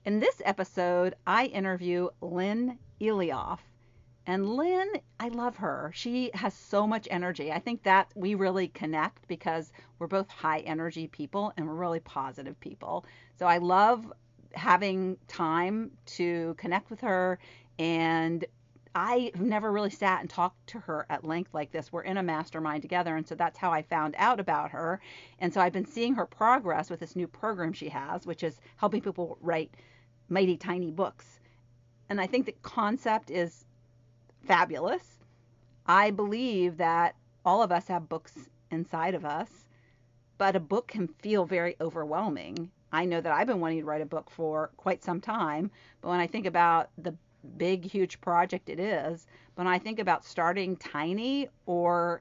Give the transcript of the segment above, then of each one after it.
In this episode, I interview Lin Eleoff. And Lynn, I love her. She has so much energy. I think that we really connect because we're both high energy people and we're really positive people. So I love having time to connect with her. And I've never really sat and talked to her at length like this. We're in a mastermind together. And so that's how I found out about her. And so I've been seeing her progress with this new program she has, which is helping people write mighty tiny books. And I think the concept is fabulous. I believe that all of us have books inside of us, but a book can feel very overwhelming. I know that I've been wanting to write a book for quite some time, but when I think about the big, huge project it is, when I think about starting tiny or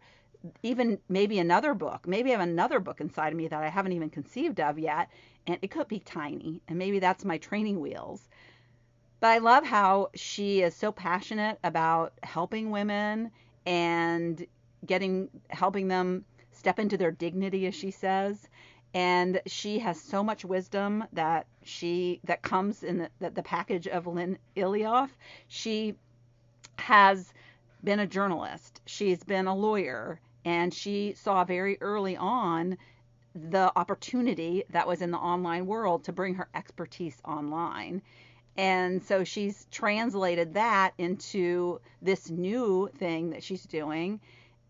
even maybe another book, maybe I have another book inside of me that I haven't even conceived of yet, and it could be tiny, and maybe that's my training wheels. But I love how she is so passionate about helping women and helping them step into their dignity, as she says. And she has so much wisdom that comes in the package of Lin Ilioff. She has been a journalist. She's been a lawyer, and she saw very early on the opportunity that was in the online world to bring her expertise online. And so she's translated that into this new thing that she's doing.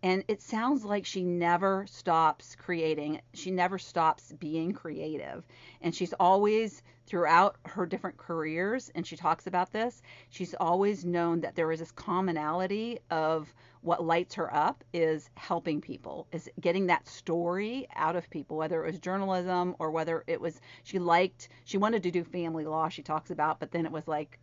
And it sounds like she never stops creating. She never stops being creative. And she's always, throughout her different careers, and she talks about this, she's always known that there is this commonality of what lights her up is helping people, is getting that story out of people, whether it was journalism or whether it was, she wanted to do family law, she talks about, but then it was like,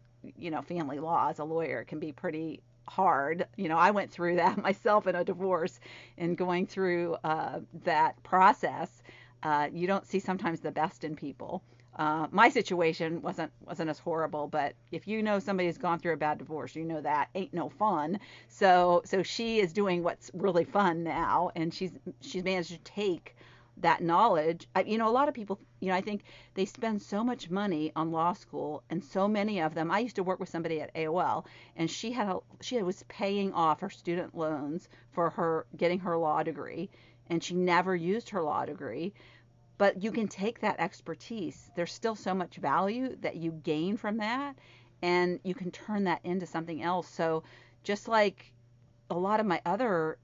family law as a lawyer can be pretty hard. I went through that myself in a divorce and going through that process. You don't see sometimes the best in people. My situation wasn't as horrible, but if you know somebody who's gone through a bad divorce, you know that ain't no fun. So she is doing what's really fun now, and she's managed to take that knowledge. A lot of people, I think they spend so much money on law school, and so many of them. I used to work with somebody at AOL, and she was paying off her student loans for her getting her law degree, and she never used her law degree. But you can take that expertise. There's still so much value that you gain from that, and you can turn that into something else. So just like a lot of my other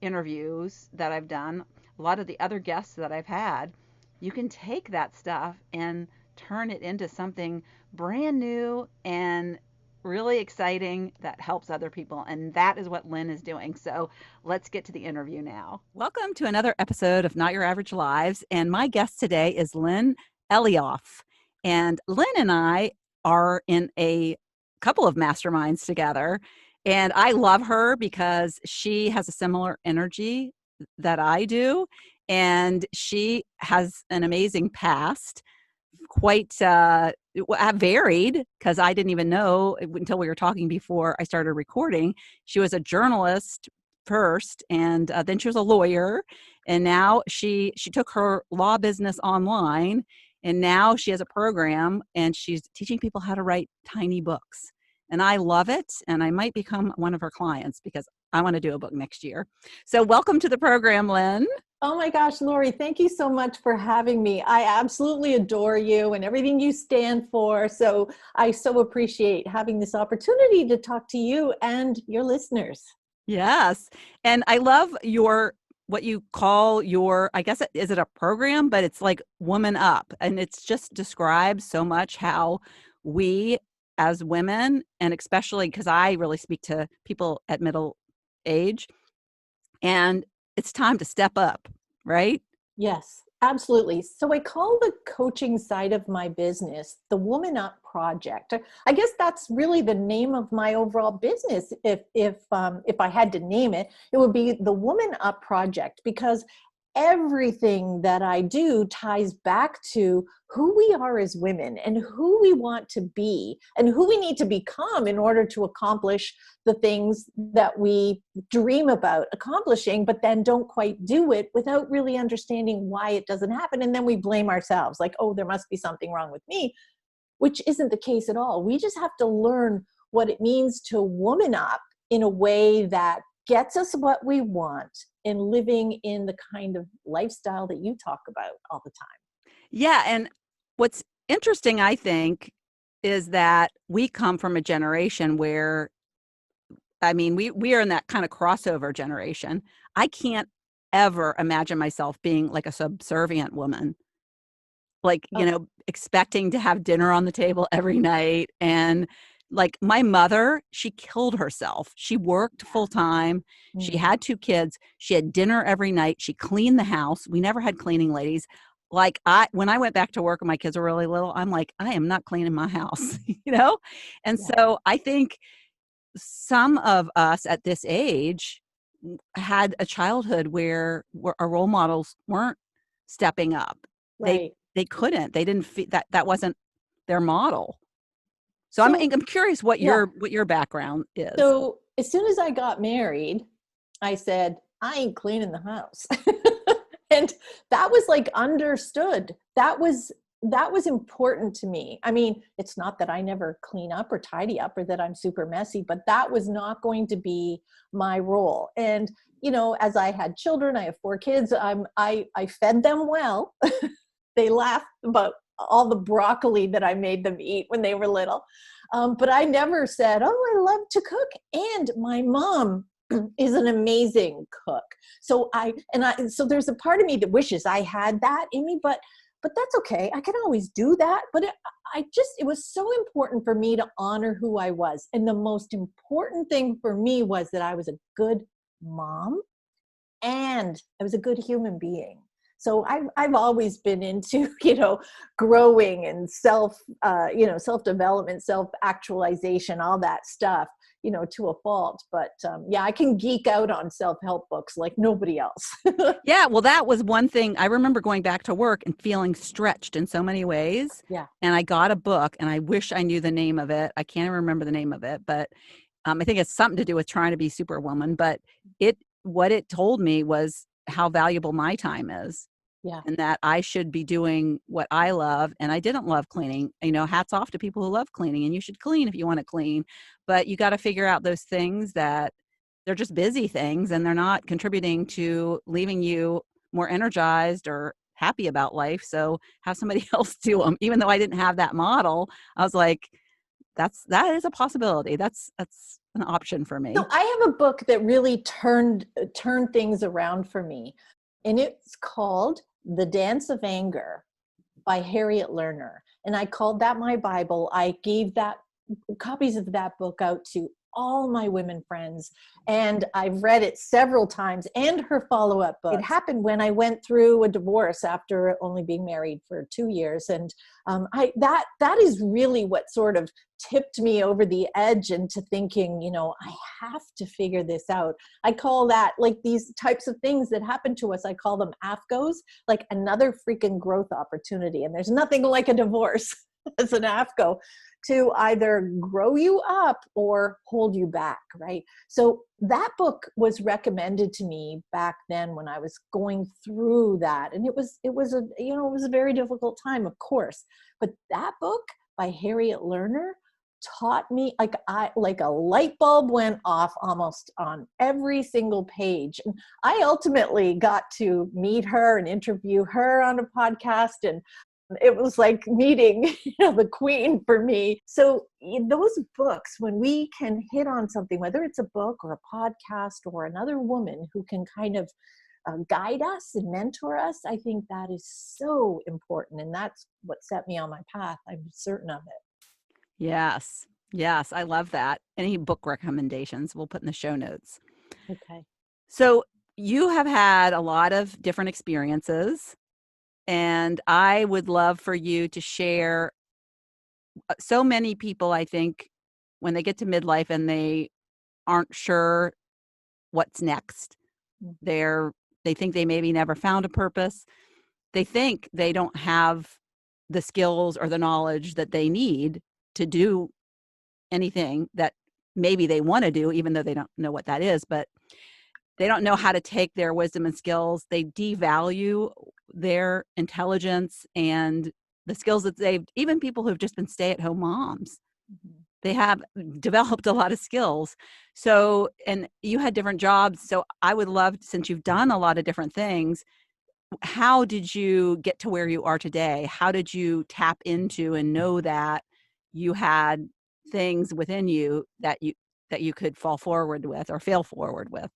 interviews that I've done, a lot of the other guests that I've had, you can take that stuff and turn it into something brand new and really exciting that helps other people. And that is what Lynn is doing. So let's get to the interview now. Welcome to another episode of Not Your Average Lives. And my guest today is Lin Eleoff. And Lynn and I are in a couple of masterminds together. And I love her because she has a similar energy that I do. And she has an amazing past, quite varied, because I didn't even know until we were talking before I started recording. She was a journalist first, and then she was a lawyer, and now she took her law business online, and now she has a program, and she's teaching people how to write tiny books. And I love it, and I might become one of her clients because I want to do a book next year. So welcome to the program, Lynn. Oh my gosh, Lori, thank you so much for having me. I absolutely adore you and everything you stand for. So I so appreciate having this opportunity to talk to you and your listeners. Yes. And I love what you call I guess, is it a program? But it's like Woman Up. And it's just describes so much how we as women, and especially because I really speak to people at middle age, and it's time to step up, right? Yes, absolutely. So I call the coaching side of my business the Woman Up Project. I guess that's really the name of my overall business. If I had to name it, it would be the Woman Up Project, because everything that I do ties back to who we are as women and who we want to be and who we need to become in order to accomplish the things that we dream about accomplishing, but then don't quite do it without really understanding why it doesn't happen. And then we blame ourselves like, oh, there must be something wrong with me. which isn't the case at all. We just have to learn what it means to woman up in a way that gets us what we want and living in the kind of lifestyle that you talk about all the time. Yeah. And what's interesting, I think, is that we come from a generation where, I mean, we are in that kind of crossover generation. I can't ever imagine myself being like a subservient woman, like, Oh, expecting to have dinner on the table every night. And like my mother, she killed herself. She worked full time. She mm, had 2 kids. She had dinner every night. She cleaned the house. We never had cleaning ladies. Like when I went back to work and my kids were really little, I'm like, I am not cleaning my house, you know? And yeah, so I think some of us at this age had a childhood where our role models weren't stepping up. They right. they couldn't. They didn't that wasn't their model. So So, I'm curious what yeah. your background is. So as soon as I got married, I said, I ain't cleaning the house. And that was like understood. That was important to me. I mean, it's not that I never clean up or tidy up or that I'm super messy, but that was not going to be my role. And as I had children, I have 4 kids. I fed them well. They laughed about all the broccoli that I made them eat when they were little. But I never said, oh, I love to cook. And my mom is an amazing cook. So there's a part of me that wishes I had that in me, but that's okay. I can always do that. But it was so important for me to honor who I was. And the most important thing for me was that I was a good mom and I was a good human being. So I've always been into, growing and self development, self actualization, all that stuff, to a fault. But yeah, I can geek out on self-help books like nobody else. Yeah, well, that was one thing. I remember going back to work and feeling stretched in so many ways. Yeah. And I got a book, and I wish I knew the name of it. I can't even remember the name of it, but I think it's something to do with trying to be Superwoman. But what it told me was how valuable my time is, Yeah. and that I should be doing what I love. And I didn't love cleaning. Hats off to people who love cleaning, and you should clean if you want to clean. But you got to figure out those things that they're just busy things and they're not contributing to leaving you more energized or happy about life. So have somebody else do them. Even though I didn't have that model, I was like, that is a possibility. That's an option for So me. I have a book that really turned things around for me, and it's called The Dance of Anger by Harriet Lerner. And I called that my Bible. I gave that copies of that book out to all my women friends, and I've read it several times, and her follow-up book. It happened when I went through a divorce after only being married for 2 years, and that is really what sort of tipped me over the edge into thinking, I have to figure this out. I call that, like, these types of things that happen to us, I call them AFGOs, like another freaking growth opportunity. And there's nothing like a divorce as an AFGO to either grow you up or hold you back, right? So that book was recommended to me back then when I was going through that, and it was a very difficult time, of course. But that book by Harriet Lerner taught me, like a light bulb went off almost on every single page. And I ultimately got to meet her and interview her on a podcast, and it was like meeting the queen for me. So in those books, when we can hit on something, whether it's a book or a podcast or another woman who can kind of guide us and mentor us, I think that is so important. And that's what set me on my path. I'm certain of it. Yes. Yes. I love that. Any book recommendations we'll put in the show notes. Okay. So you have had a lot of different experiences, and I would love for you to share. So many people, I think, when they get to midlife and they aren't sure what's next, Mm. they think they maybe never found a purpose. They think they don't have the skills or the knowledge that they need to do anything that maybe they want to do, even though they don't know what that is, but they don't know how to take their wisdom and skills. They devalue their intelligence and the skills that they've, even people who've just been stay-at-home moms, Mhm. they have developed a lot of skills. So, and you had different jobs. So I would love, since you've done a lot of different things, how did you get to where you are today? How did you tap into and know that you had things within you that you could fall forward with or fail forward with?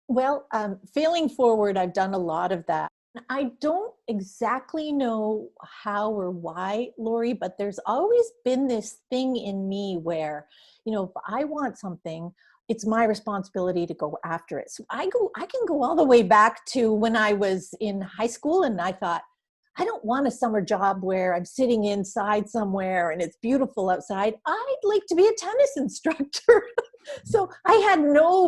Well, failing forward, I've done a lot of that. I don't exactly know how or why, Lori, but there's always been this thing in me where, if I want something, it's my responsibility to go after it. So I can go all the way back to when I was in high school, and I thought, I don't want a summer job where I'm sitting inside somewhere and it's beautiful outside. I'd like to be a tennis instructor. So I had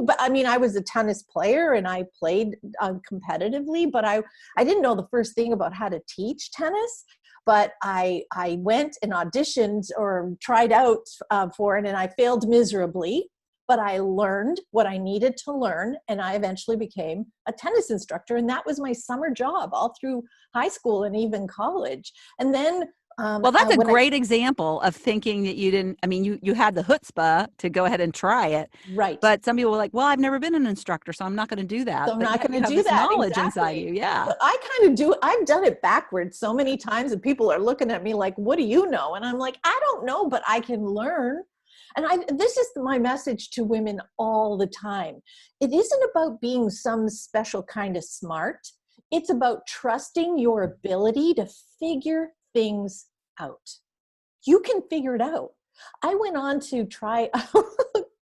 but I mean, I was a tennis player and I played competitively, but I didn't know the first thing about how to teach tennis. But I went and auditioned or tried out for it, and I failed miserably. But I learned what I needed to learn, and I eventually became a tennis instructor. And that was my summer job all through high school and even college. And then Well, that's a great example of thinking that you didn't, I mean, you had the chutzpah to go ahead and try it. Right. But some people were like, well, I've never been an instructor, so I'm not going to do that. So I'm But not yet going you to have do this that. knowledge inside Exactly. you. Yeah. But I've done it backwards so many times, and people are looking at me like, what do you know? And I'm like, I don't know, but I can learn. And this is my message to women all the time. It isn't about being some special kind of smart. It's about trusting your ability to figure things out. You can figure it out. I went on to try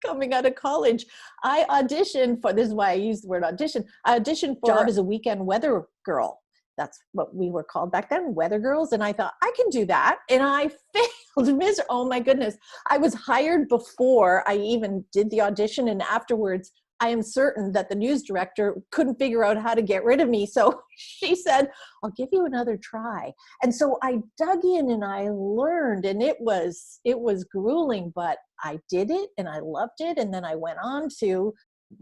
coming out of college. I auditioned for, this is why I use the word audition. I auditioned for a job as a weekend weather girl. That's what we were called back then, weather girls. And I thought, I can do that. And I failed miserably. Oh my goodness. I was hired before I even did the audition. And afterwards, I am certain that the news director couldn't figure out how to get rid of me. So she said, I'll give you another try. And so I dug in and I learned, and it was grueling, but I did it and I loved it. And then I went on to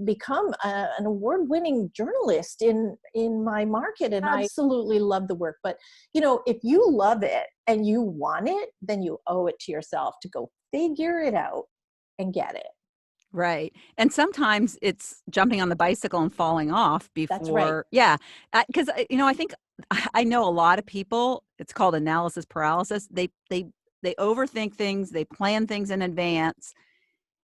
become an award-winning journalist in my market, and I absolutely love the work. But if you love it and you want it, then you owe it to yourself to go figure it out and get it. Right. And sometimes it's jumping on the bicycle and falling off That's right. before. Yeah. Because, I think I know a lot of people, it's called analysis paralysis. They overthink things, they plan things in advance.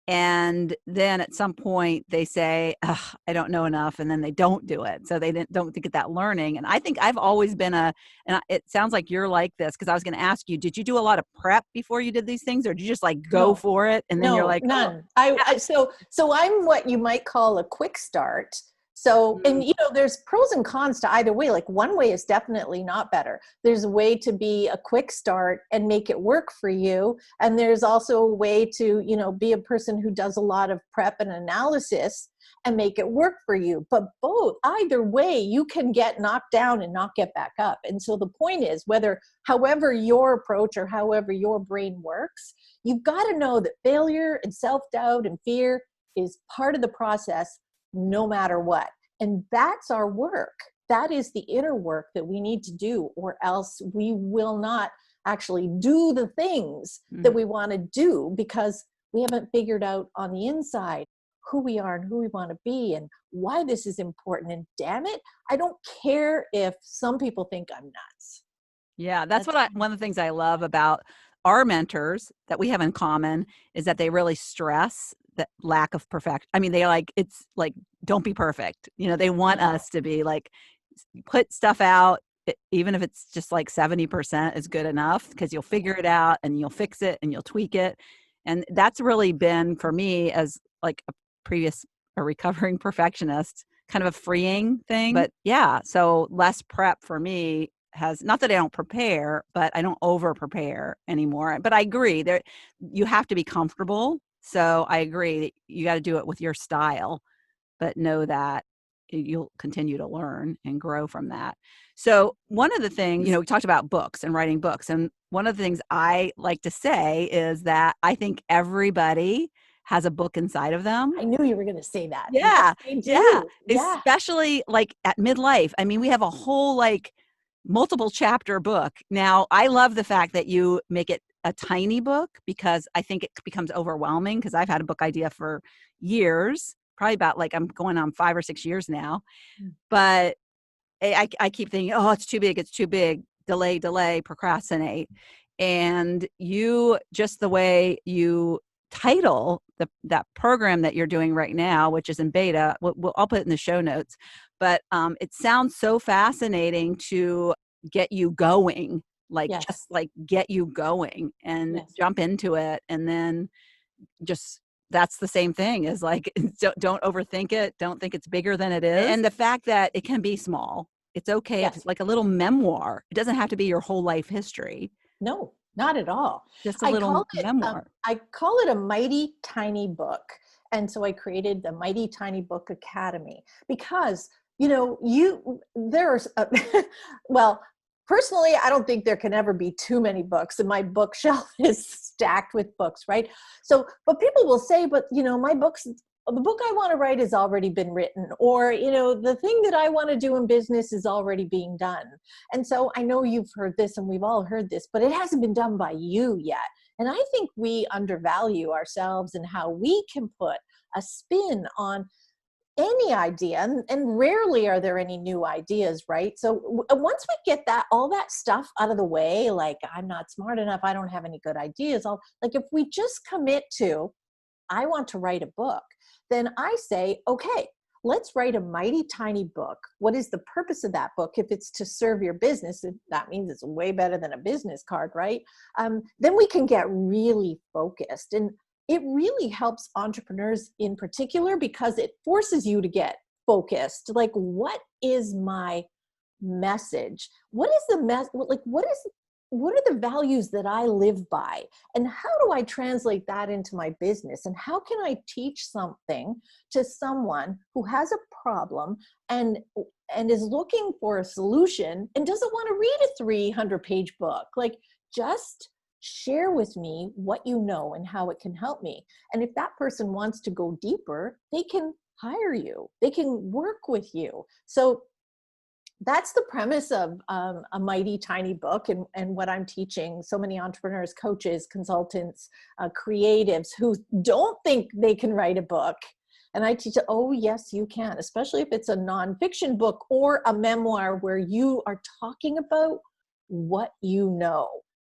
And then at some point they say, "Ugh, I don't know enough," and then they don't do it. So they don't get that learning. And I think I've always been it sounds like you're like this, because I was going to ask you, did you do a lot of prep before you did these things, or did you just like go No. for it and then you're No, like, none. oh, yeah. So I'm what you might call a quick start. So, and there's pros and cons to either way. Like, one way is definitely not better. There's a way to be a quick start and make it work for you. And there's also a way to, be a person who does a lot of prep and analysis and make it work for you. But either way, you can get knocked down and not get back up. And so the point is, however your approach or however your brain works, you've got to know that failure and self-doubt and fear is part of the process, no matter what. And that's our work. That is the inner work that we need to do, or else we will not actually do the things that we want to do, because we haven't figured out on the inside who we are and who we want to be and why this is important. And damn it, I don't care if some people think I'm nuts. Yeah, that's one of the things I love about our mentors that we have in common is that they really stress that lack of perfection. I mean, it's like, don't be perfect. They want us to be like, put stuff out, even if it's just like 70% is good enough, because you'll figure it out and you'll fix it and you'll tweak it. And that's really been, for me, as like a recovering perfectionist, kind of a freeing thing. But yeah, so less prep for me has, not that I don't prepare, but I don't over prepare anymore. But I agree that you have to be comfortable. So I agree that you got to do it with your style, but know that you'll continue to learn and grow from that. So one of the things, we talked about books and writing books. And one of the things I like to say is that I think everybody has a book inside of them. I knew you were going to say that. Yeah. Yes, they do. Yeah. Especially like at midlife. I mean, we have a whole multiple chapter book. Now, I love the fact that you make it a tiny book because I think it becomes overwhelming because I've had a book idea for years, probably about like I'm going on 5 or 6 years now. But I keep thinking, oh, it's too big, delay, procrastinate. And you, just the way you title that program that you're doing right now, which is in beta, I'll put it in the show notes, but it sounds so fascinating to get you going, like Yes. just like get you going and Yes. jump into it. And then just that's the same thing as like don't overthink it, don't think it's bigger than it is, and the fact that it can be small. It's okay if Yes. it's like a little memoir. It doesn't have to be your whole life history. No, not at all. Just a little memoir. I call it a mighty tiny book. And so I created the Mighty Tiny Book Academy because, there's, well, personally, I don't think there can ever be too many books, and my bookshelf is stacked with books, right? So, but people will say, but my books, the book I want to write has already been written, or, the thing that I want to do in business is already being done. And so I know you've heard this and we've all heard this, but it hasn't been done by you yet. And I think we undervalue ourselves and how we can put a spin on any idea, and rarely are there any new ideas, right? So once we get all that stuff out of the way, like I'm not smart enough, I don't have any good ideas, if we just commit to, I want to write a book, then I say, okay, let's write a mighty tiny book. What is the purpose of that book? If it's to serve your business, that means it's way better than a business card, right? Then we can get really focused. And it really helps entrepreneurs in particular because it forces you to get focused. Like, what is my message? What is the what are the values that I live by? And how do I translate that into my business? And how can I teach something to someone who has a problem and is looking for a solution and doesn't want to read a 300-page book? Like, just share with me what you know and how it can help me. And if that person wants to go deeper, they can hire you. They can work with you. So that's the premise of a mighty tiny book, and what I'm teaching so many entrepreneurs, coaches, consultants, creatives who don't think they can write a book. And I teach, oh yes, you can, especially if it's a nonfiction book or a memoir where you are talking about what you know.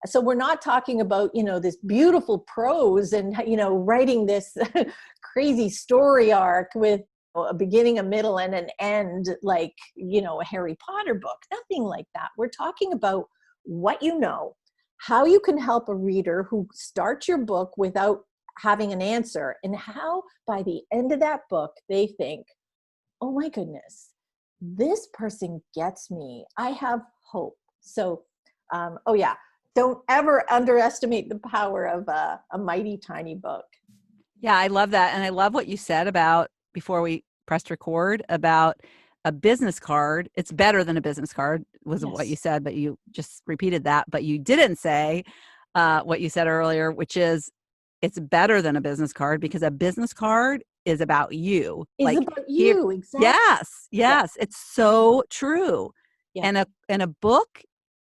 So we're not talking about, this beautiful prose and, writing this crazy story arc with a beginning, a middle, and an end, like, a Harry Potter book. Nothing like that. We're talking about what you know, how you can help a reader who starts your book without having an answer, and how by the end of that book, they think, oh my goodness, this person gets me. I have hope. So, oh yeah, don't ever underestimate the power of a mighty tiny book. Yeah, I love that. And I love what you said about, before we pressed record, about a business card. It's better than a business card was Yes. what you said, but you just repeated that. But you didn't say what you said earlier, which is it's better than a business card because a business card is about you. It's about you, exactly. Yes. It's so true. Yeah. And a book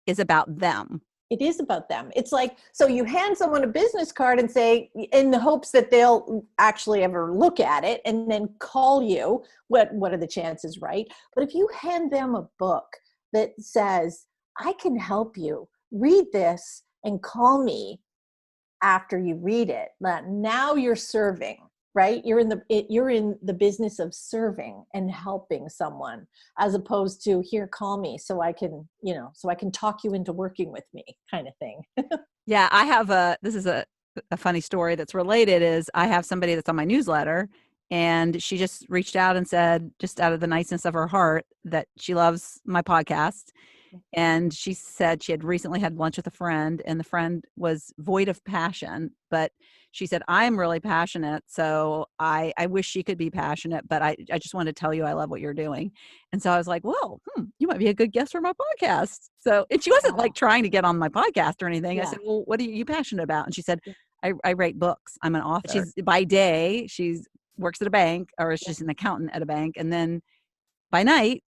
is about them. It is about them. It's like, so you hand someone a business card and say, in the hopes that they'll actually ever look at it and then call you. What are the chances, right? But if you hand them a book that says, I can help you, read this and call me after you read it, now you're serving, right? You're in the business of serving and helping someone, as opposed to, here, call me so I can, so I can talk you into working with me, kind of thing. Yeah, I have this is a funny story that's related. Is I have somebody that's on my newsletter, and she just reached out and said, just out of the niceness of her heart, that she loves my podcast. And she said she had recently had lunch with a friend, and the friend was void of passion, but she said, I'm really passionate. So I wish she could be passionate, but I just want to tell you, I love what you're doing. And so I was like, well, you might be a good guest for my podcast. So, and she wasn't like trying to get on my podcast or anything. Yeah. I said, well, what are you passionate about? And she said, I write books. I'm an author. She's by day, she's works at a bank, or she's an accountant at a bank. And then by night,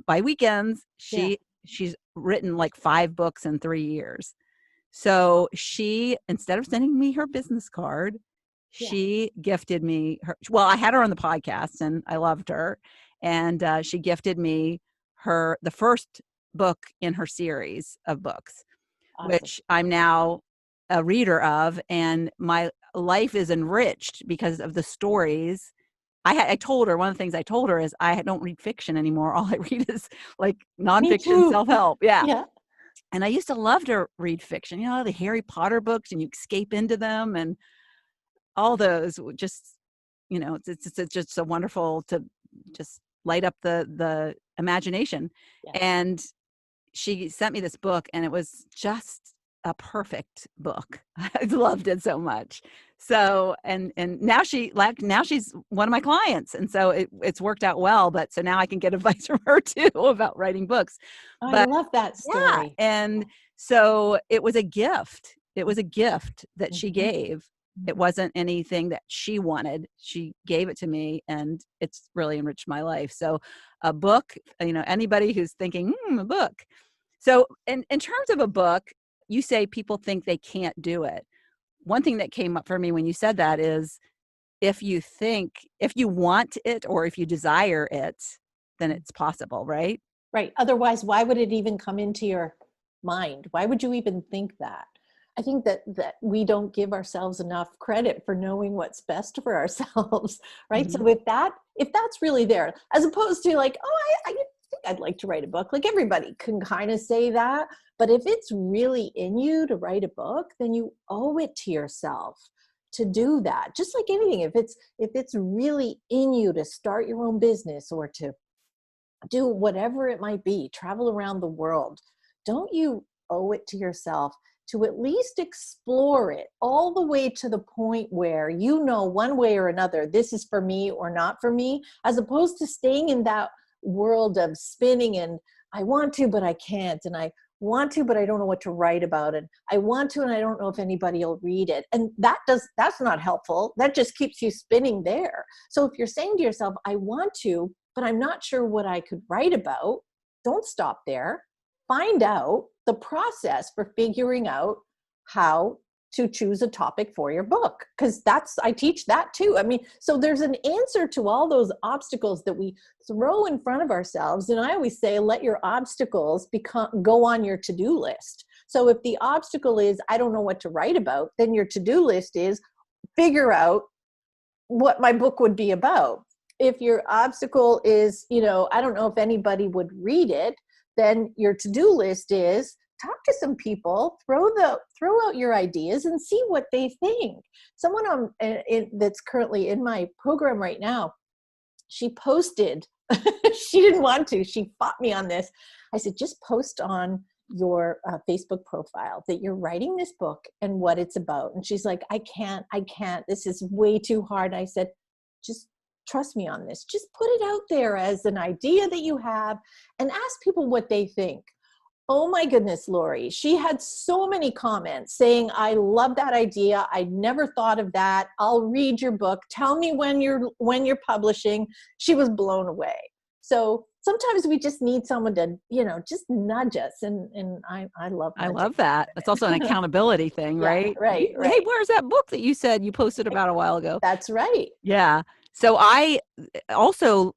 by weekends, she she's written like 5 books in 3 years. So she, instead of sending me her business card, Yeah. she gifted me her, well, I had her on the podcast and I loved her. And she gifted me the first book in her series of books, Awesome. which I'm now a reader of. And my life is enriched because of the stories. I told her, one of the things I told her is I don't read fiction anymore. All I read is like Me nonfiction too. self-help. Yeah. Yeah. And I used to love to read fiction, the Harry Potter books, and you escape into them, and all those just, it's just so wonderful to just light up the imagination. Yes. And she sent me this book, and it was just a perfect book. I loved it so much. So, and now she's one of my clients. And so it's worked out well, but so now I can get advice from her too about writing books. I But love that yeah, story. and so it was a gift. It was a gift that she Mhm. gave. It wasn't anything that she wanted. She gave it to me, and it's really enriched my life. So a book, anybody who's thinking, a book. So in terms of a book, you say people think they can't do it. One thing that came up for me when you said that is if you want it or if you desire it, then it's possible, right? Right. Otherwise, why would it even come into your mind? Why would you even think that? I think that we don't give ourselves enough credit for knowing what's best for ourselves, right? Mhm. So if that's really there, as opposed to like, oh, I think I'd like to write a book. Like everybody can kind of say that, but if it's really in you to write a book, then you owe it to yourself to do that. Just like anything, if it's really in you to start your own business or to do whatever it might be, travel around the world, don't you owe it to yourself to at least explore it all the way to the point where you know one way or another, this is for me or not for me, as opposed to staying in that world of spinning and I want to, but I can't. And I want to, but I don't know what to write about it. I want to, and I don't know if anybody will read it. And that's not helpful. That just keeps you spinning there. So if you're saying to yourself, I want to, but I'm not sure what I could write about, don't stop there. Find out the process for figuring out how to choose a topic for your book, because I teach that too. I mean, so there's an answer to all those obstacles that we throw in front of ourselves. And I always say, let your obstacles go on your to-do list. So if the obstacle is, I don't know what to write about, then your to-do list is figure out what my book would be about. If your obstacle is, I don't know if anybody would read it, then your to-do list is talk to some people, throw out your ideas and see what they think. Someone that's currently in my program right now, she posted, she didn't want to, she fought me on this. I said, just post on your Facebook profile that you're writing this book and what it's about. And she's like, I can't, this is way too hard. I said, just trust me on this. Just put it out there as an idea that you have and ask people what they think. Oh my goodness, Lori. She had so many comments saying, I love that idea. I never thought of that. I'll read your book. Tell me when you're publishing. She was blown away. So sometimes we just need someone to, just nudge us. And I love I nudging. love that. It's also an accountability thing, Yeah, right? right, Hey, right. where's that book that you said you posted about a while ago? That's right. Yeah. So I also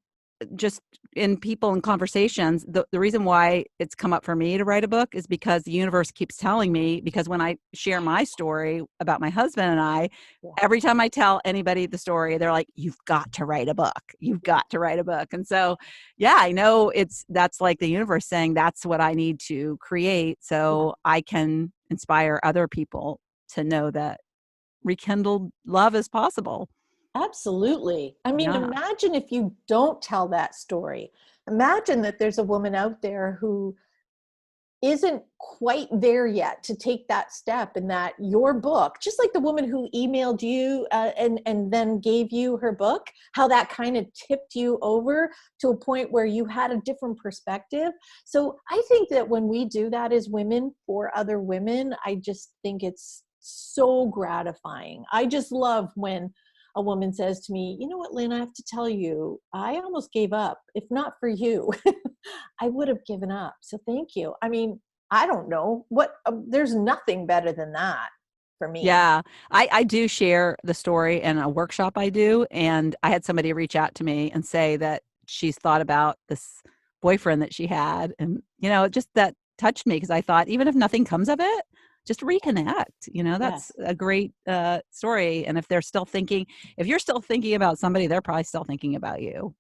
just in people and conversations, the reason why it's come up for me to write a book is because the universe keeps telling me, because when I share my story about my husband and I, Yeah. every time I tell anybody the story, they're like, you've got to write a book. You've got to write a book. And so, yeah, I know that's like the universe saying that's what I need to create so I can inspire other people to know that rekindled love is possible. Absolutely. I mean, Yeah. imagine if you don't tell that story. Imagine that there's a woman out there who isn't quite there yet to take that step, and that your book, just like the woman who emailed you and then gave you her book, how that kind of tipped you over to a point where you had a different perspective. So I think that when we do that as women for other women, I just think it's so gratifying. I just love when a woman says to me, you know what, Lynn, I have to tell you, I almost gave up. If not for you, I would have given up. So thank you. I mean, I don't know what, there's nothing better than that for me. Yeah, I do share the story in a workshop I do. And I had somebody reach out to me and say that she's thought about this boyfriend that she had. And, just that touched me because I thought, even if nothing comes of it, just reconnect. That's Yes. a great story. And if you're still thinking about somebody, they're probably still thinking about you.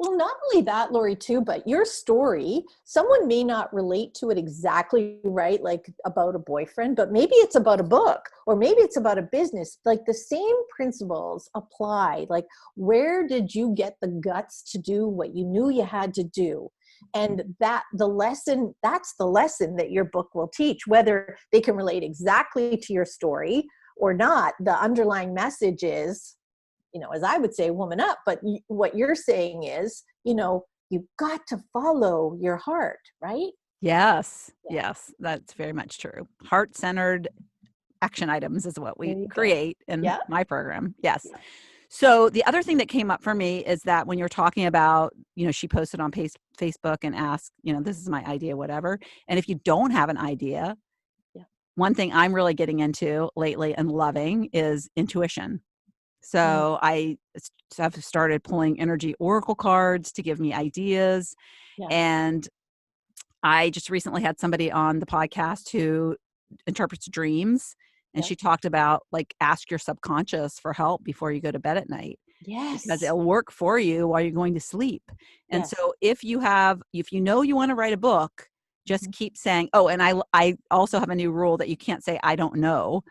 Well, not only that, Lori, too, but your story, someone may not relate to it exactly right, like about a boyfriend, but maybe it's about a book or maybe it's about a business. Like the same principles apply. Like, where did you get the guts to do what you knew you had to do? And that's the lesson that your book will teach, whether they can relate exactly to your story or not. The underlying message is, as I would say, woman up. But what you're saying is, you've got to follow your heart, right? Yes. Yeah. Yes, that's very much true. Heart-centered action items is what There we you go. create in Yeah. my program. Yes. Yeah. So the other thing that came up for me is that when you're talking about, she posted on Facebook and asked, this is my idea, whatever. And if you don't have an idea, Yeah. one thing I'm really getting into lately and loving is intuition. Mm. So I have started pulling energy oracle cards to give me ideas. Yeah. And I just recently had somebody on the podcast who interprets dreams. And Yeah. she talked about, like, ask your subconscious for help before you go to bed at night, because Yes. it'll work for you while you're going to sleep. And Yes. so if you want to write a book, just Mhm. keep saying, oh, and I also have a new rule that you can't say, I don't know.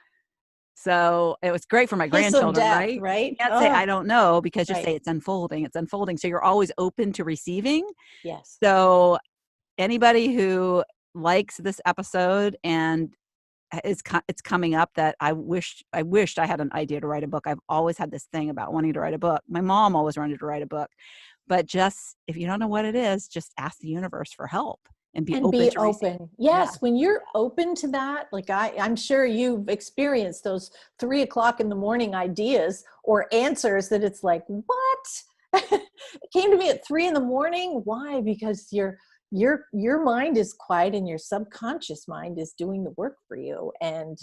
So it was great for my Kiss of grandchildren, death, right? You right? can't say, Oh, I don't know, because just right. say it's unfolding. It's unfolding. So you're always open to receiving. Yes. So anybody who likes this episode and it's coming up that I wished I had an idea to write a book. I've always had this thing about wanting to write a book. My mom always wanted to write a book. But just, if you don't know what it is, just ask the universe for help and be And open be to receive. open. Yeah. Yes. When you're open to that, like I'm sure you've experienced those 3 o'clock in the morning ideas or answers that it's like, what? It came to me at 3 in the morning. Why? Because your mind is quiet and your subconscious mind is doing the work for you. And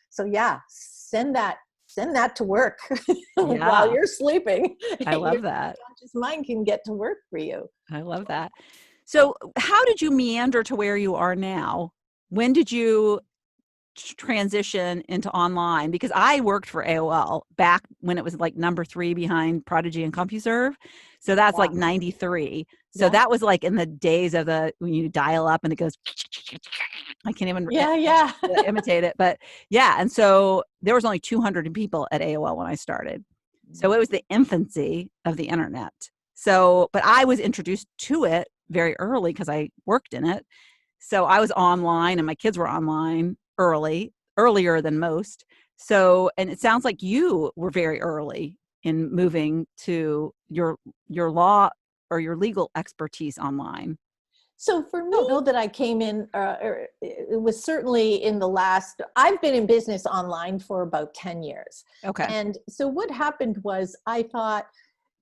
so yeah, send that to work while Yeah. you're sleeping. I Your love that. subconscious mind can get to work for you. I love that. So how did you meander to where you are now? When did you transition into online? Because I worked for AOL back when it was like number 3 behind Prodigy and CompuServe. So that's Yeah. like 93. So Yeah. that was like in the days of when you dial up and it goes, I can't even Yeah. Yeah. imitate it. But yeah. And so there was only 200 people at AOL when I started. So it was the infancy of the internet. So, but I was introduced to it very early because I worked in it. So I was online and my kids were online earlier than most. So, and it sounds like you were very early in moving to your law or your legal expertise online. So for me, I don't know that I came in, it was certainly in the last, I've been in business online for about 10 years. Okay. And so what happened was I thought,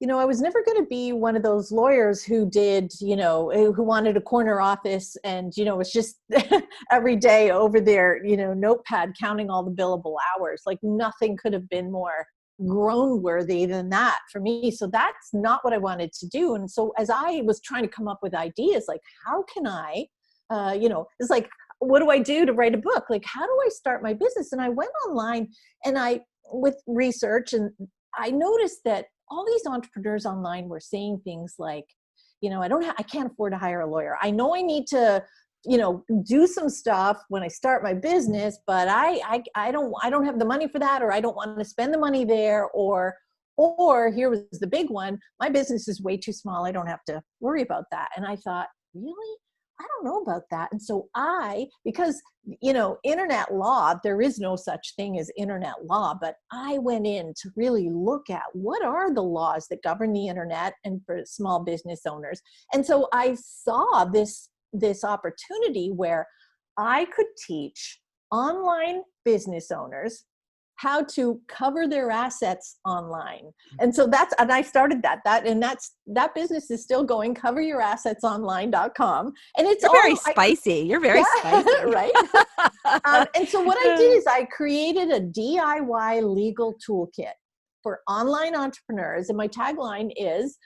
I was never going to be one of those lawyers who did, who wanted a corner office and, was just every day over their, notepad counting all the billable hours. Like nothing could have been more grown worthy than that for me. So that's not what I wanted to do. And so as I was trying to come up with ideas, like how can I, it's like, what do I do to write a book? Like, how do I start my business? And I went online and with research, and I noticed that all these entrepreneurs online were saying things like, I can't afford to hire a lawyer. I know I need to, do some stuff when I start my business, but I don't have the money for that, or I don't want to spend the money there, or here was the big one. My business is way too small. I don't have to worry about that. And I thought, really? I don't know about that. And so because, internet law, there is no such thing as internet law, but I went in to really look at what are the laws that govern the internet and for small business owners. And so I saw this opportunity where I could teach online business owners how to cover their assets online. And so and I started that business is still going, coveryourassetsonline.com. And it's You're very all, spicy. You're very yeah, spicy. right. And so what I did is I created a DIY legal toolkit for online entrepreneurs. And my tagline is,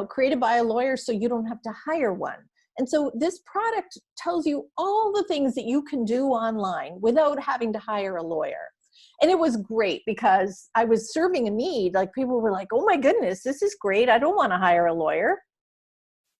created by a lawyer so you don't have to hire one. And so this product tells you all the things that you can do online without having to hire a lawyer. And it was great because I was serving a need. Like, people were like, oh my goodness, this is great. I don't want to hire a lawyer.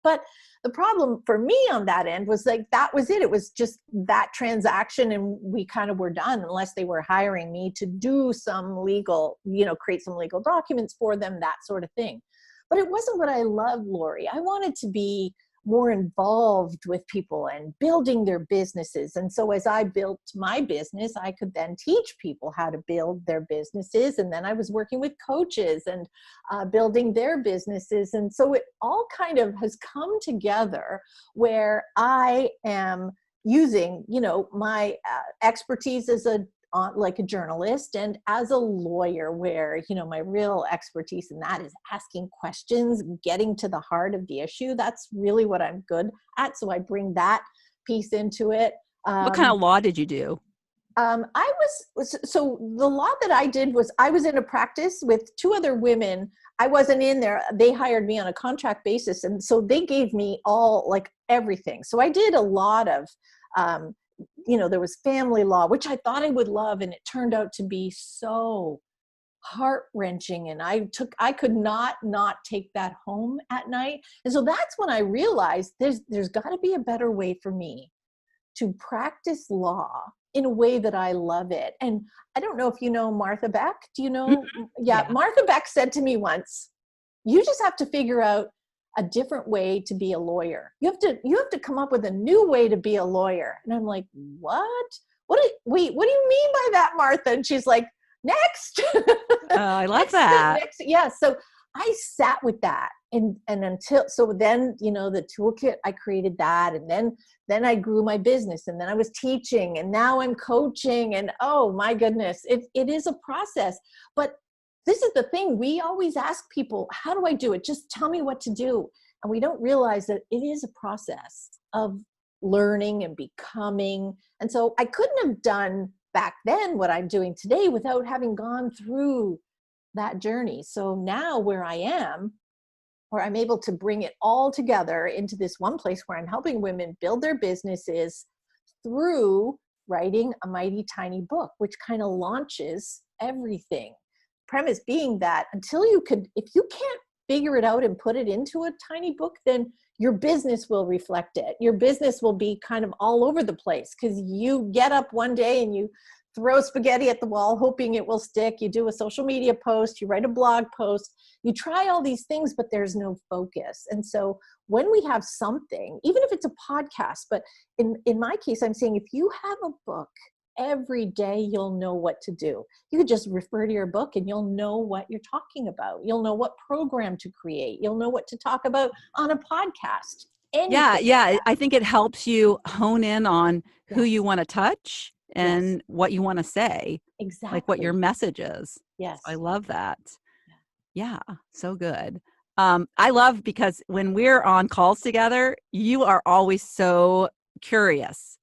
But the problem for me on that end was, like, that was it. It was just that transaction, and we kind of were done, unless they were hiring me to do some legal, create some legal documents for them, that sort of thing. But it wasn't what I loved, Lori. I wanted to be more involved with people and building their businesses. And so as I built my business, I could then teach people how to build their businesses. And then I was working with coaches and building their businesses. And so it all kind of has come together where I am using, my expertise as like a journalist and as a lawyer, where, my real expertise in that is asking questions, getting to the heart of the issue. That's really what I'm good at. So I bring that piece into it. What kind of law did you do? So the law that I did was, I was in a practice with two other women. I wasn't in there. They hired me on a contract basis. And so they gave me all, like, everything. So I did a lot of, there was family law, which I thought I would love. And it turned out to be so heart-wrenching. And I could not take that home at night. And so that's when I realized there's got to be a better way for me to practice law in a way that I love it. And I don't know if you know Martha Beck. Do you know? Mm-hmm. Yeah. Martha Beck said to me once, you just have to figure out a different way to be a lawyer. You have to come up with a new way to be a lawyer. And I'm like, what? What do you mean by that, Martha? And she's like, next. Oh, I love that. Next. Yeah. So I sat with that. And then, the toolkit, I created that. And then I grew my business, and then I was teaching, and now I'm coaching, and oh my goodness, it is a process. But this is the thing. We always ask people, how do I do it? Just tell me what to do. And we don't realize that it is a process of learning and becoming. And so I couldn't have done back then what I'm doing today without having gone through that journey. So now where I am, where I'm able to bring it all together into this one place where I'm helping women build their businesses through writing a mighty tiny book, which kind of launches everything. Premise being that if you can't figure it out and put it into a tiny book, then your business will reflect it. Your business will be kind of all over the place, because you get up one day and you throw spaghetti at the wall, hoping it will stick. You do a social media post, you write a blog post, you try all these things, but there's no focus. And so when we have something, even if it's a podcast, but in my case, I'm saying, if you have a book, every day you'll know what to do. You could just refer to your book and you'll know what you're talking about. You'll know what program to create. You'll know what to talk about on a podcast. Yeah. I think it helps you hone in on who you want to touch and what you want to say. Exactly. Like what your message is. Yes. I love that. Yeah. So good. I love, because when we're on calls together, you are always so curious.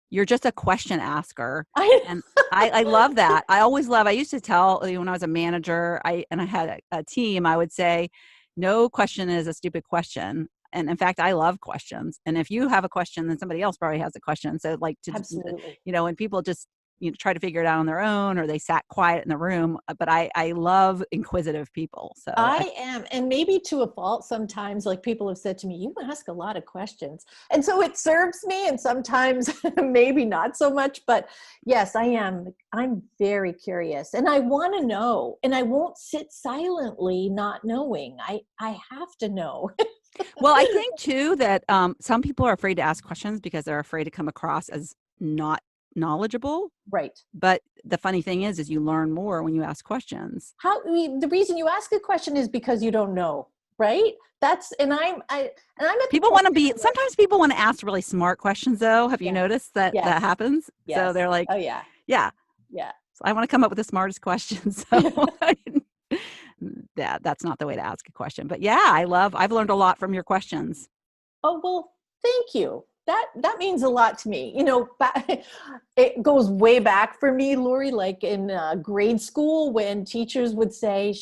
You're just a question asker. And I love that. I used to tell, when I was a manager, I had a team, I would say, no question is a stupid question. And in fact, I love questions. And if you have a question, then somebody else probably has a question. So Absolutely. When people just, try to figure it out on their own, or they sat quiet in the room, but I love inquisitive people. So I am. And maybe to a fault sometimes, like, people have said to me, you ask a lot of questions. And so it serves me, and sometimes maybe not so much, but yes, I am. I'm very curious, and I want to know, and I won't sit silently not knowing. I have to know. Well, I think too that some people are afraid to ask questions because they're afraid to come across as not knowledgeable. Right. But the funny thing is you learn more when you ask questions. The reason you ask a question is because you don't know, right? I'm at People want to be, sometimes people want to ask really smart questions though. Have you noticed that happens? Yes. So they're like, oh yeah. Yeah. Yeah. So I want to come up with the smartest question. So that's not the way to ask a question. But yeah, I've learned a lot from your questions. Oh, well, thank you. That means a lot to me. It goes way back for me, Lori, like in grade school when teachers would say,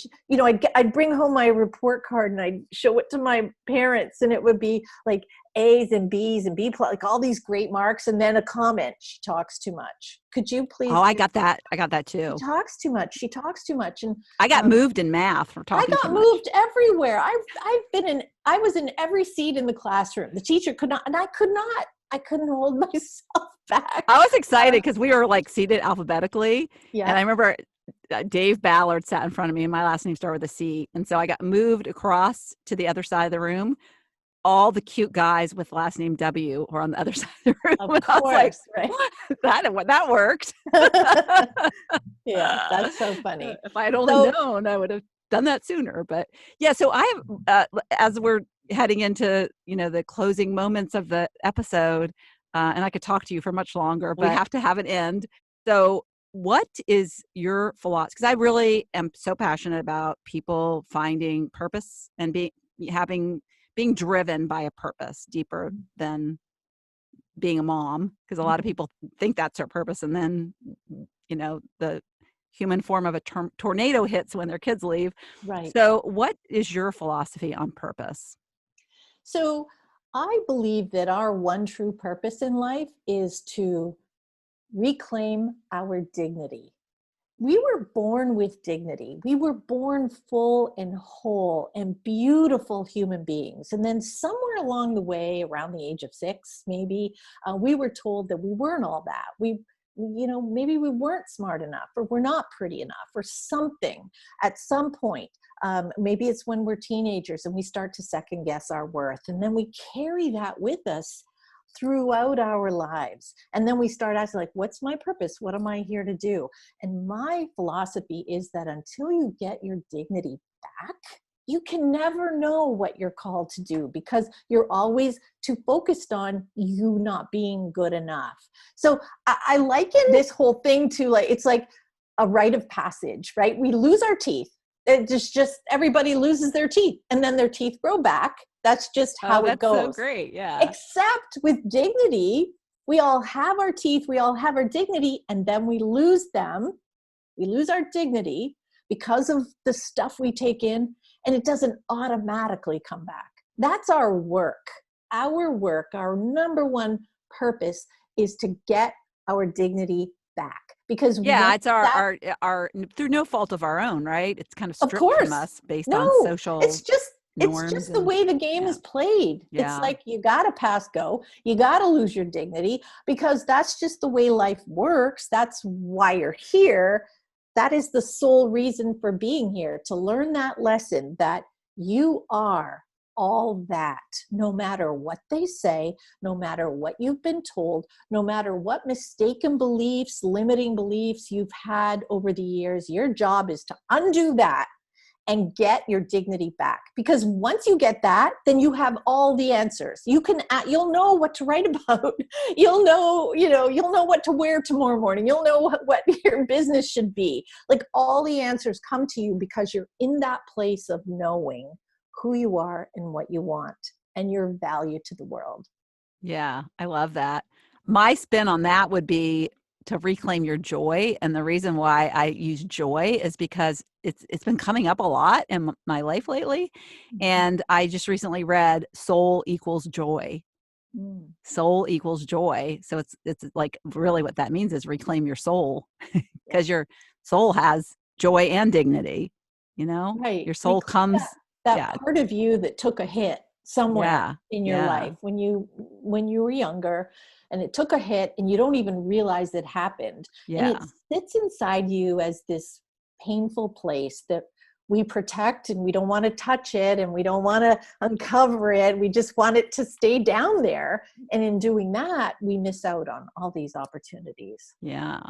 I'd bring home my report card and I'd show it to my parents, and it would be like A's and B's and B plus, like all these great marks, and then a comment, she talks too much. Could you please? Oh, I got that. I got that too. She talks too much. She talks too much. And I got moved in math for talking too much. I got moved everywhere. I was in every seat in the classroom. The teacher could not, and I couldn't hold myself back. I was excited because we were like seated alphabetically. Yeah. And I remember Dave Ballard sat in front of me and my last name started with a C. And so I got moved across to the other side of the room. All the cute guys with last name W were on the other side of the room. Of course, right? That worked. Yeah, that's so funny. If I had only known, I would have done that sooner. But yeah, so I have, as we're heading into, the closing moments of the episode, and I could talk to you for much longer, but we have to have an end. So what is your philosophy? Because I really am so passionate about people finding purpose and being driven by a purpose deeper than being a mom, because a lot of people think that's their purpose. And then, the human form of a tornado hits when their kids leave. Right. So what is your philosophy on purpose? So I believe that our one true purpose in life is to reclaim our dignity. We were born with dignity. We were born full and whole and beautiful human beings. And then somewhere along the way, around the age of 6, maybe, we were told that we weren't all that. Maybe we weren't smart enough, or we're not pretty enough, or something at some point. Maybe it's when we're teenagers and we start to second guess our worth. And then we carry that with us throughout our lives. And then we start asking, like, what's my purpose? What am I here to do? And my philosophy is that until you get your dignity back, you can never know what you're called to do, because you're always too focused on you not being good enough. So I liken this whole thing to, like, it's like a rite of passage, right? We lose our teeth. It's just everybody loses their teeth, and then their teeth grow back. That's just how it goes. So great, yeah. Except with dignity, we all have our teeth, we all have our dignity, and then we lose them. We lose our dignity because of the stuff we take in, and it doesn't automatically come back. That's our work. Our work, our number one purpose is to get our dignity back. Because it's our through no fault of our own, right? It's kind of stripped from us based on social It's just the way the game is played. Yeah. It's like you got to pass go. You got to lose your dignity, because that's just the way life works. That's why you're here. That is the sole reason for being here, to learn that lesson that you are all that, no matter what they say, no matter what you've been told, no matter what mistaken beliefs, limiting beliefs you've had over the years. Your job is to undo that and get your dignity back. Because once you get that, then you have all the answers. You'll know what to write about. You'll know what to wear tomorrow morning. You'll know what your business should be. Like, all the answers come to you because you're in that place of knowing who you are and what you want and your value to the world. Yeah, I love that. My spin on that would be to reclaim your joy. And the reason why I use joy is because it's been coming up a lot in my life lately. And I just recently read soul equals joy. Soul equals joy. So it's like, really what that means is reclaim your soul, because your soul has joy and dignity, Right. Your soul comes that part of you that took a hit somewhere in your life when you were younger, and it took a hit and you don't even realize it happened. And it sits inside you as this painful place that we protect, and we don't want to touch it, and we don't want to uncover it. We just want it to stay down there. And in doing that, we miss out on all these opportunities. Yeah.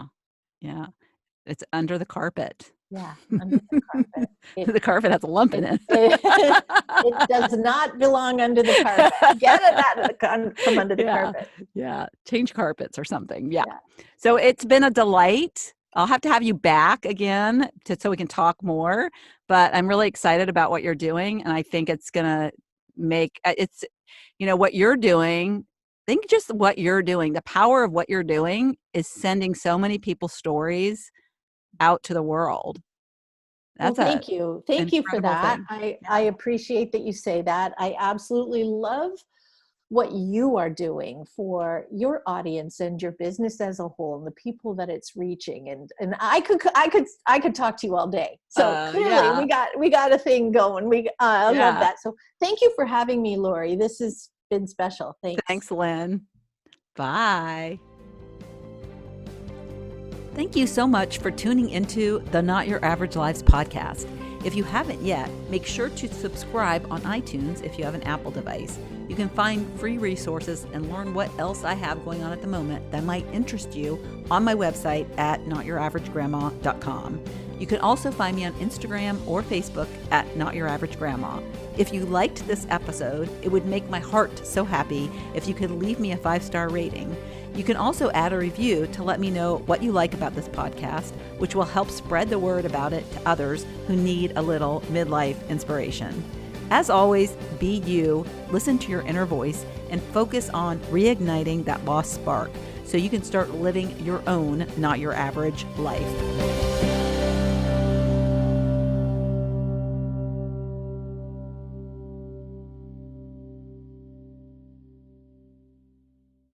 It's under the carpet. Yeah, under the carpet. The carpet has a lump in it. It does not belong under the carpet. Get it from under the carpet. Yeah, change carpets or something. Yeah. So it's been a delight. I'll have to have you back again so we can talk more. But I'm really excited about what you're doing, and I think it's gonna make it's what you're doing. Think just what you're doing. The power of what you're doing is sending so many people's stories out to the world. Well, That's a thank you. Thank you for incredible that. thing. I appreciate that you say that. I absolutely love what you are doing for your audience and your business as a whole and the people that it's reaching. And I could talk to you all day. So clearly Yeah, we got a thing going. I love yeah. that. So thank you for having me, Lori. This has been special. Thanks. Thanks, Lynn. Bye. Thank you so much for tuning into the Not Your Average Lives podcast. If you haven't yet, make sure to subscribe on iTunes if you have an Apple device. You can find free resources and learn what else I have going on at the moment that might interest you on my website at notyouraveragegrandma.com. You can also find me on Instagram or Facebook at Not Your Average Grandma. If you liked this episode, it would make my heart so happy if you could leave me a 5-star rating. You can also add a review to let me know what you like about this podcast, which will help spread the word about it to others who need a little midlife inspiration. As always, be you, listen to your inner voice, and focus on reigniting that lost spark so you can start living your own, not your average life.